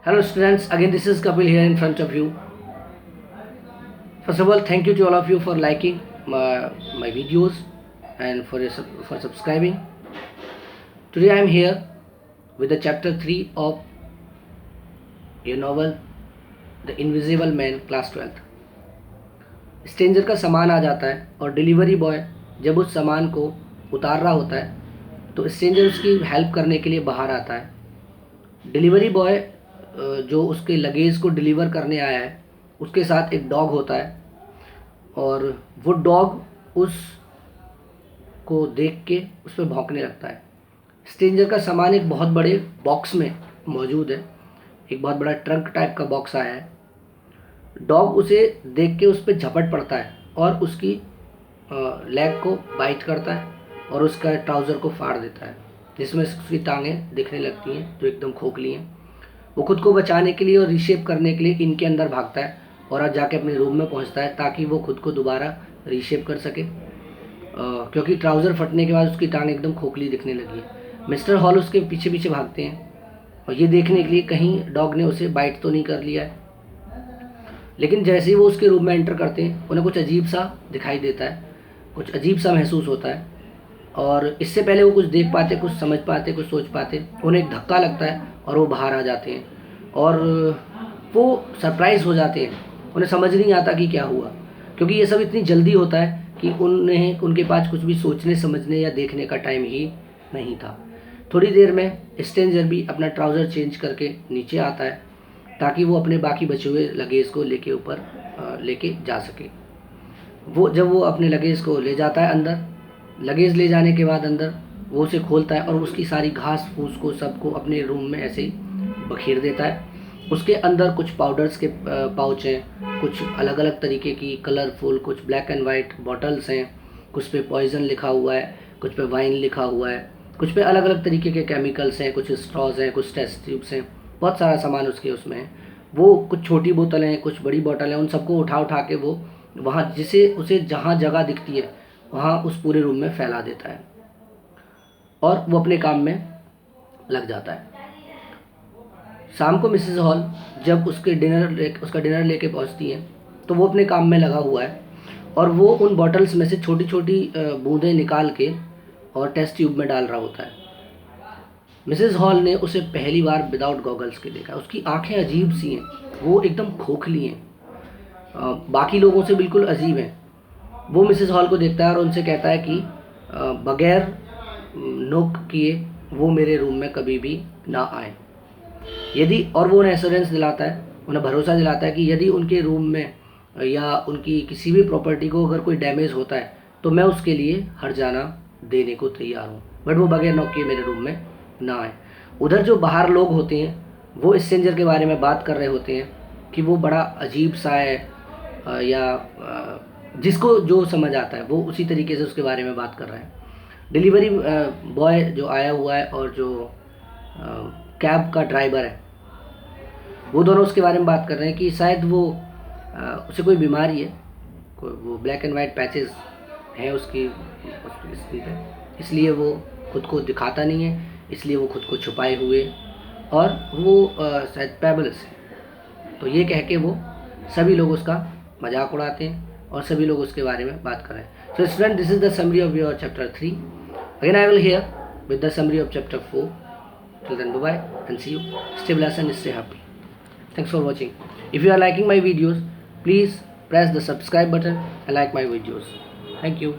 Hello students, again this is Kapil here in front of you. First of all, thank you to all of you for liking my videos and for subscribing. Today I am here with the chapter 3 of your novel The Invisible Man, class 12th. Stranger का सामान आ जाता है और delivery boy जब उस सामान को उतार रहा होता है तो स्ट्रेंजर उसकी हेल्प करने के लिए बाहर आता है। डिलीवरी बॉय जो उसके लगेज को डिलीवर करने आया है उसके साथ एक डॉग होता है और वो डॉग उस को देख के उस पर भौंकने लगता है। स्ट्रेंजर का सामान एक बहुत बड़े बॉक्स में मौजूद है, एक बहुत बड़ा ट्रंक टाइप का बॉक्स आया है। डॉग उसे देख के उस पर झपट पड़ता है और उसकी लेग को बाइट करता है और उसका ट्राउज़र को फाड़ देता है, जिसमें उसकी टांगें दिखने लगती हैं जो एकदम खोखली हैं। वो खुद को बचाने के लिए और रीशेप करने के लिए इनके अंदर भागता है और आज जाके अपने रूम में पहुंचता है ताकि वो खुद को दोबारा रीशेप कर सके, क्योंकि ट्राउज़र फटने के बाद उसकी टांग एकदम खोखली दिखने लगी है। मिस्टर हॉल उसके पीछे पीछे भागते हैं और ये देखने के लिए कहीं डॉग ने उसे बाइट तो नहीं कर लिया है। लेकिन जैसे ही वो उसके रूम में एंटर करते हैं उन्हें कुछ अजीब सा दिखाई देता है, कुछ अजीब सा महसूस होता है और इससे पहले वो कुछ देख पाते, कुछ समझ पाते, कुछ सोच पाते, उन्हें एक धक्का लगता है और वो बाहर आ जाते हैं और वो सरप्राइज़ हो जाते हैं। उन्हें समझ नहीं आता कि क्या हुआ, क्योंकि ये सब इतनी जल्दी होता है कि उनके पास कुछ भी सोचने समझने या देखने का टाइम ही नहीं था। थोड़ी देर में स्ट्रेंजर भी अपना ट्राउज़र चेंज करके नीचे आता है ताकि वो अपने बाकी बचे हुए लगेज को लेके जा सके। जब वो अपने लगेज को ले जाता है अंदर, लगेज ले जाने के बाद अंदर वो उसे खोलता है और उसकी सारी घास फूस को सबको अपने रूम में ऐसे ही बखेर देता है। उसके अंदर कुछ पाउडर्स के पाउच हैं, कुछ अलग अलग तरीके की कलरफुल, कुछ ब्लैक एंड वाइट बॉटल्स हैं, कुछ पे पॉइज़न लिखा हुआ है, कुछ पे वाइन लिखा हुआ है, कुछ पे अलग अलग तरीके के केमिकल्स हैं, कुछ स्ट्रॉज हैं, कुछ टेस्ट ट्यूब्स हैं, बहुत सारा सामान उसमें है। वो कुछ छोटी बोतलें हैं, कुछ बड़ी बोतलें हैं, उन सबको उठा के वो वहाँ उसे जहाँ जगह दिखती है वहाँ उस पूरे रूम में फैला देता है और वो अपने काम में लग जाता है। शाम को मिसेस हॉल जब उसका डिनर लेके पहुंचती हैं तो वो अपने काम में लगा हुआ है और वो उन बॉटल्स में से छोटी छोटी बूंदें निकाल के और टेस्ट ट्यूब में डाल रहा होता है। मिसेस हॉल ने उसे पहली बार विदाउट गॉगल्स के देखा। उसकी आंखें अजीब सी हैं, वो एकदम खोखली हैं, बाकी लोगों से बिल्कुल अजीब हैं। वो मिसेस हॉल को देखता है और उनसे कहता है कि बगैर नोक किए वो मेरे रूम में कभी भी ना आए। और वो उन्हें एश्योरेंस दिलाता है, उन्हें भरोसा दिलाता है कि यदि उनके रूम में या उनकी किसी भी प्रॉपर्टी को अगर कोई डैमेज होता है तो मैं उसके लिए हर्जाना देने को तैयार हूँ, बट वो बगैर नॉक किए मेरे रूम में ना आए। उधर जो बाहर लोग होते हैं वो स्ट्रेंजर के बारे में बात कर रहे होते हैं कि वो बड़ा अजीब सा है, या जिसको जो समझ आता है वो उसी तरीके से उसके बारे में बात कर रहे हैं। डिलीवरी बॉय जो आया हुआ है और जो कैब का ड्राइवर है वो दोनों उसके बारे में बात कर रहे हैं कि शायद उसे कोई बीमारी है, वो ब्लैक एंड वाइट पैचेस हैं उसकी स्किन पे, इसलिए वो खुद को दिखाता नहीं है, इसलिए वो खुद को छुपाए हुए और वो शायद पैबलस है। तो ये कह के वो सभी लोग उसका मजाक उड़ाते हैं और सभी लोग उसके बारे में बात कर रहे हैं। So student, this is the summary of your chapter 3. Again I will hear with the summary of chapter 4. Till then, bye bye and see you. Stay blessed and stay happy. Thanks for watching. If you are liking my videos, please press the subscribe button and like my videos. Thank you.